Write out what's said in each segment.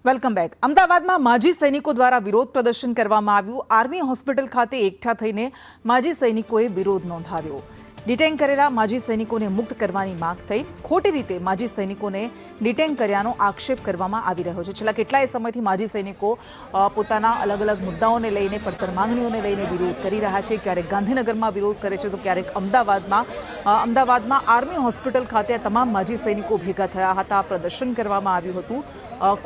Welcome back. અમદાવાદમાં માજી સૈનિકો દ્વારા વિરોધ પ્રદર્શન કરવામાં આવ્યું। આર્મી હોસ્પિટલ ખાતે એકઠા થઈને માજી સૈનિકોએ વિરોધ નોંધાવ્યો। ડિટેન કરેલા માજી સૈનિકોને મુક્ત કરવાની માંગ થઈ। ખોટી રીતે માજી સૈનિકોને ડિટેન કર્યાનો આક્ષેપ કરવામાં આવી રહ્યો છે। છેલ્લા કેટલાય સમયથી માજી સૈનિકો પોતાના અલગ અલગ મુદ્દાઓને લઈને પડતર માંગણીઓને લઈને વિરોધ કરી રહ્યા છે। ક્યારેક ગાંધીનગરમાં વિરોધ કરે છે તો ક્યારેક અમદાવાદમાં આર્મી હોસ્પિટલ ખાતે તમામ માજી સૈનિકો ભેગા થયા હતા। પ્રદર્શન કરવામાં આવ્યું હતું।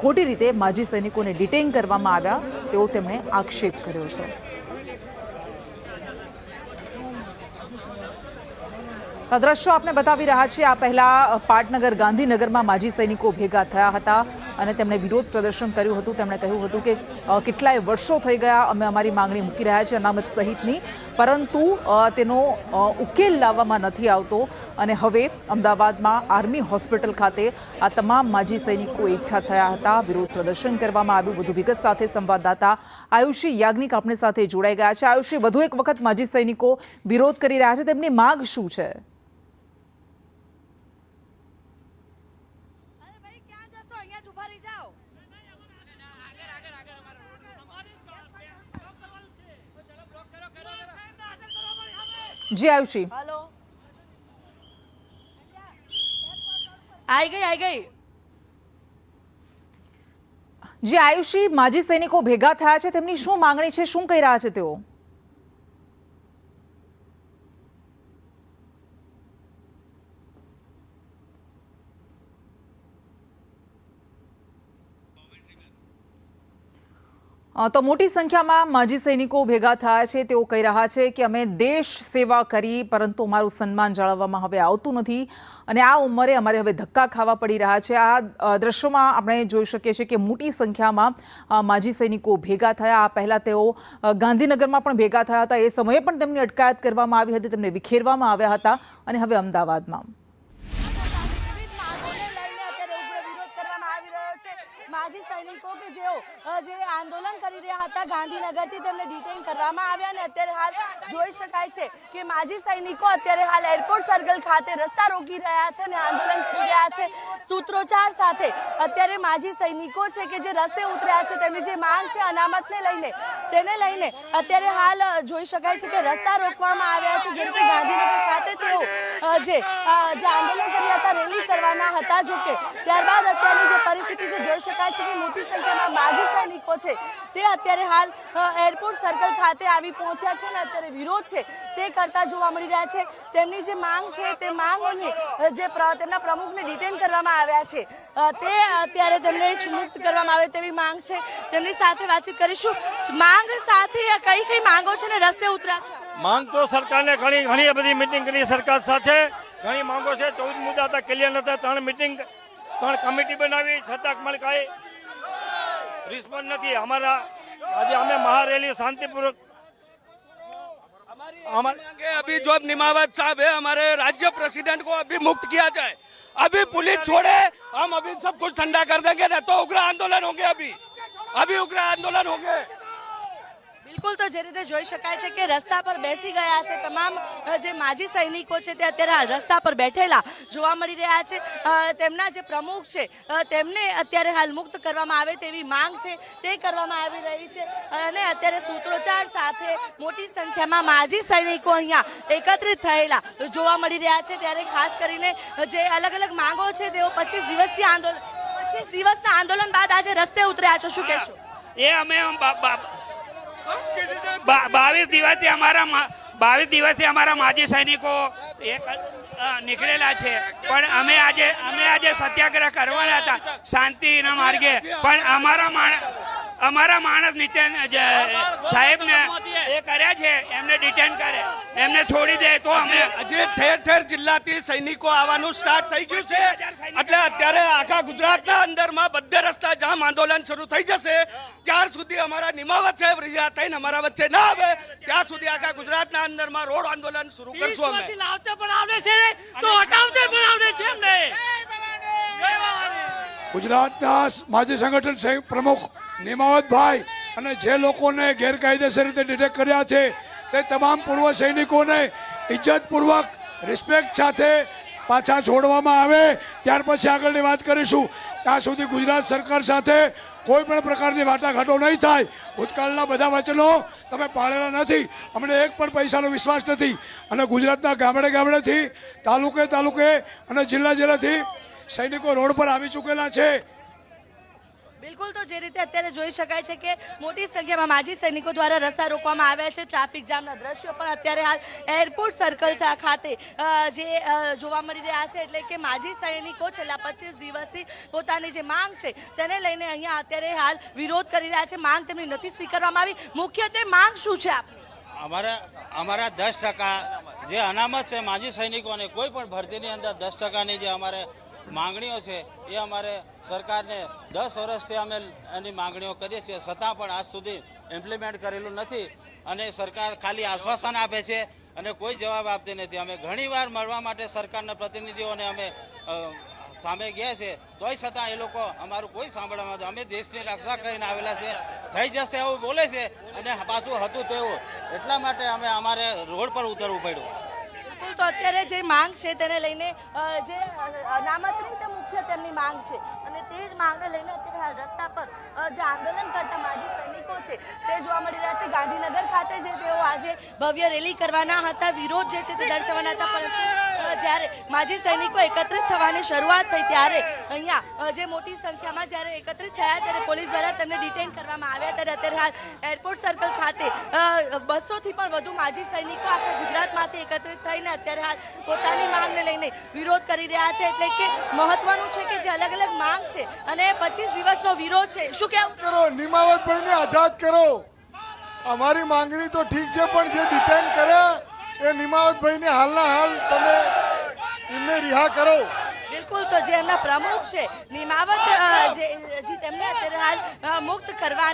ખોટી રીતે માજી સૈનિકોને ડિટેન કરવામાં આવ્યા તેવો તેમણે આક્ષેપ કર્યો છે। આ દ્રશ્યો આપને બતાવી રહ્યા છીએ। આ પહેલા પાટનગર ગાંધીનગરમાં માજી સૈનિકો ભેગા થયા હતા અને તેમણે વિરોધ પ્રદર્શન કર્યું હતું। તેમણે કહ્યું હતું કે કેટલાય વર્ષો થઈ ગયા અમે અમારી માંગણી મૂકી રહ્યા છીએ અનામત સહિતની, પરંતુ તેનો ઉકેલ લાવવામાં નથી આવતો અને હવે અમદાવાદમાં આર્મી હોસ્પિટલ ખાતે આ તમામ માજી સૈનિકો એકઠા થયા હતા। વિરોધ પ્રદર્શન કરવામાં આવ્યું। વધુ વિગત સાથે સંવાદદાતા આયુષી યાજ્ઞિક આપણી સાથે જોડાઈ ગયા છે। આયુષી, વધુ એક વખત માજી સૈનિકો વિરોધ કરી રહ્યા છે, તેમની માંગ શું છે? जी आयुषी, हेलो, आई गई। जी आयुषी, माजी सैनिको भेगा थया छे, तेमनी शुं मांगणी छे, शुं कही रह्या छे तेओ? तो मोटी संख्या में माजी सैनिको भेगा थया छे। तेओ कही रह्या छे कि अमे देश सेवा करी परंतु अमारुं सन्मान जाळववामां हवे आवतुं नथी अने आ उंमरे अमारे हवे धक्का खावा पड़ी रह्या छे। आ दृश्योमां आपणे जोई शकीए छीए कि मोटी संख्यामां माजी सैनिको भेगा थया। आ पहेला तेओ गांधीनगरमां पण भेगा थया हता। ए समये पण तेमनी अटकायत करवामां आवी हती, तेमने विखेरवामां आव्या हता अने हवे अमदावादमां माजी सैनिको के जे आंदोलन करी रह्या हता गांधीनगरथी तेमने डिटेन करवामां आव्या अने अत्यारे हाल जोई शकाय छे के माजी सैनिको अत्यारे हाल एरपोर्ट सर्कल खाते रस्ता रोकी रह्या छे अने आंदोलन करी रह्या छे। सूत्रोच्चार साथे अत्यारे माजी सैनिको छे के जे रस्ते उतर्या छे, तेमनी जे मांग छे अनामतने लईने तेने लईने अत्यारे हाल जोई शकाय छे के रस्ता रोकवामां आव्या छे। जेम के गांधीनगर खाते तेओ जे आंदोलन कर्या हता, रेली करवाना हता, जो के त्यारबाद अत्यारनी जे परिस्थिति छे जोई शकाय छे कि मोटी संख्यामां माजी सैनिको छे ते अत्यारे हाल एरपोर्ट सर्कल खाते आवी पहोंच्या छे ने अत्यारे विरोध छे ते करता जोवा मळी रह्या छे। तेमनी जे मांग छे ते मांगोने जे तेमना प्रमुखने डिटेन करवामां आव्या छे ते अत्यारे तेमने मुक्त करवामां आवे तेवी मांग छे। तेमनी साथे वातचीत करीशुं। मांग साथे कई कई मांगो छे ने रस्ते उतर्या छे? मांग तो सरकारने घणी बधी मीटिंग करी सरकार साथे, घणी मांगो छे। 14 मुद्दा था, क्लियर नता। 3 मीटिंग 3 कमिटी बनावी छतां अमने काई रिस्पॉन्स नहीं। हमारा आज हमें महारैली शांतिपूर्वक हमारे अभी जो निमावत साहब है हमारे राज्य प्रेसिडेंट को अभी मुक्त किया जाए। अभी पुलिस छोड़े, हम अभी सब कुछ ठंडा कर देंगे ना तो उग्र आंदोलन होंगे। अभी उग्र आंदोलन होंगे। बिल्कुल, तो जे रीते जोई शकाय छे के रस्ता पर बेसी गया छे तमाम जे माजी सैनिको छे ते अत्यारे रस्ता पर बैठेला जोवा मळी रह्या छे। तेमना जे प्रमुख छे तेमने अत्यारे हाल मुक्त करवामां आवे तेवी मांग छे ते करवामां आवी रही छे अने अत्यारे सूत्रोच्चार साथे मोटी संख्यामां माजी सैनिको अहींया एकत्रित थयेला जोवा मळी रह्या छे। त्यारे खास करीने जे अलग अलग मांगो छे तेओ 25 दिवसना आंदोलन बाद आज रस्ते उतर्या छे, शुं कहेशो? ए अमे 22 દિવસથી અમારા માજી સૈનિકો નીકળેલા છે, પણ અમે આજે સત્યાગ્રહ કરવાના હતા શાંતિના માર્ગે, પણ અમારા માણસ નીતિન સાહેબને એ કર્યા છે, એમને ડિટેન કરે, એમને છોડી દે તો અમે આજે ઠેર જિલ્લાથી સૈનિકો આવવાનું સ્ટાર્ટ થઈ ગયું છે। એટલે અત્યારે આખા ગુજરાતના અંદરમાં બધે રસ્તા જામ આંદોलन શરૂ થઈ જશે। ત્યાર સુધી અમારા નિમાવત સાહેબ રીઝા થઈને અમારા વચ્ચે ના આવે ત્યાં સુધી આખા ગુજરાતના અંદરમાં રોડ આંદોलन શરૂ કરશું અમે। લાવતે પણ આવડે છે તો હટાવતે પણ આવડે છે અમને। ગુજરાતના માજી સંગઠન પ્રમુખ નિમાવત ભાઈ અને જે લોકોને ગેરકાયદેસર રીતે ડિટેક્ટ કર્યા છે તે તમામ પૂર્વ સૈનિકોને ઇજ્જતપૂર્વક રિસ્પેક્ટ સાથે પાછા છોડવામાં આવે ત્યાર પછી આગળની વાત કરીશું। ત્યાં સુધી ગુજરાત સરકાર સાથે કોઈ પણ પ્રકારની વાટાઘાટો નહીં થાય. ભૂતકાળના બધા વચનો તમે પાળેલા નથી. અમને એક પણ પૈસાનો વિશ્વાસ નથી. અને ગુજરાતના ગામડે ગામડેથી તાલુકે અને જિલ્લાથી સૈનિકો રોડ પર આવી ચૂકેલા છે. બિલકુલ, તો જે રીતે અત્યારે જોઈ શકાય છે કે મોટી સંખ્યામાં માજી સૈનિકો દ્વારા રસ્તા રોકવામાં આવ્યા છે. ટ્રાફિક જામના દ્રશ્યો પણ અત્યારે હાલ એરપોર્ટ સર્કલ ખાતે જે જોવા મળી રહ્યા છે. એટલે કે માજી સૈનિકો છેલ્લા 25 દિવસથી પોતાની જે માંગ છે તેને લઈને અહીંયા અત્યારે હાલ વિરોધ કરી રહ્યા છે. માંગ તેમની નથી સ્વીકારવામાં આવી. મુખ્યત્વે માંગ શું છે આપની? અમારા 10% જે અનામત છે માજી સૈનિકોને કોઈ પણ ભરતીની અંદર 10%ની જે અમારે માંગણીઓ છે એ અમારે સરકારને 10 વર્ષથી અમે એની માંગણીઓ કરીએ છીએ, છતાં પણ આજ સુધી ઇમ્પ્લિમેન્ટ કરેલું નથી. અને સરકાર ખાલી આશ્વાસન આપે છે અને કોઈ જવાબ આપતી નથી. અમે ઘણીવાર મળવા માટે સરકારના પ્રતિનિધિઓને અમે સામે ગયા છે, તોય છતાં એ લોકો અમારું કોઈ સાંભળવામાં નથી. અમે દેશની રક્ષા કરીને આવેલા છે, થઈ જશે એવું બોલે છે અને પાછું હતું તેવું. એટલા માટે અમે અમારે રોડ પર ઉતરવું પડ્યું. તો અત્યારે જે માંગ છે તેને લઈને જે અનામતની તે મુખ્ય તેમની માંગ છે અને તે જ માંગને લઈને અત્યારે રસ્તા પર જે આંદોલન કરતા માજી સૈનિકો છે તે જોવા મળી રહ્યા છે. ગાંધીનગર ખાતે જે તેઓ આજે ભવ્ય રેલી કરવાના હતા, વિરોધ જે છે તે દર્શાવવાના હતા, પરંતુ જ્યારે માજી સૈનિકો એકત્રિત થવાની શરૂઆત થઈ ત્યારે અહીંયા જે મોટી સંખ્યામાં જ્યારે એકત્રિત થયા ત્યારે પોલીસ દ્વારા તેમને ડિટેન કરવામાં આવ્યા. ત્યારે અત્યારે હાલ એરપોર્ટ સર્કલ ખાતે 200થી પણ વધુ માજી સૈનિકો આખા ગુજરાતમાંથી એકત્રિત થઈને અત્યારે હાલ પોતાની માંગને લઈને વિરોધ કરી રહ્યા છે. એટલે કે મહત્વનું છે કે જે અલગ અલગ માંગ છે અને 25 દિવસનો વિરોધ છે. શું કહેવું? કરો નિમાવતભાઈને આઝાદ કરો. અમારી માંગણી તો ઠીક છે, પણ જે ડિટેન કર્યા એ નિમાવતભાઈને હાલના હાલ તમે એમને રિહા કરો. બિલકુલ, તો જે એમના પ્રમુખ છે નિમાવત જે તેમને અત્યારે હાલ મુક્ત કરવાની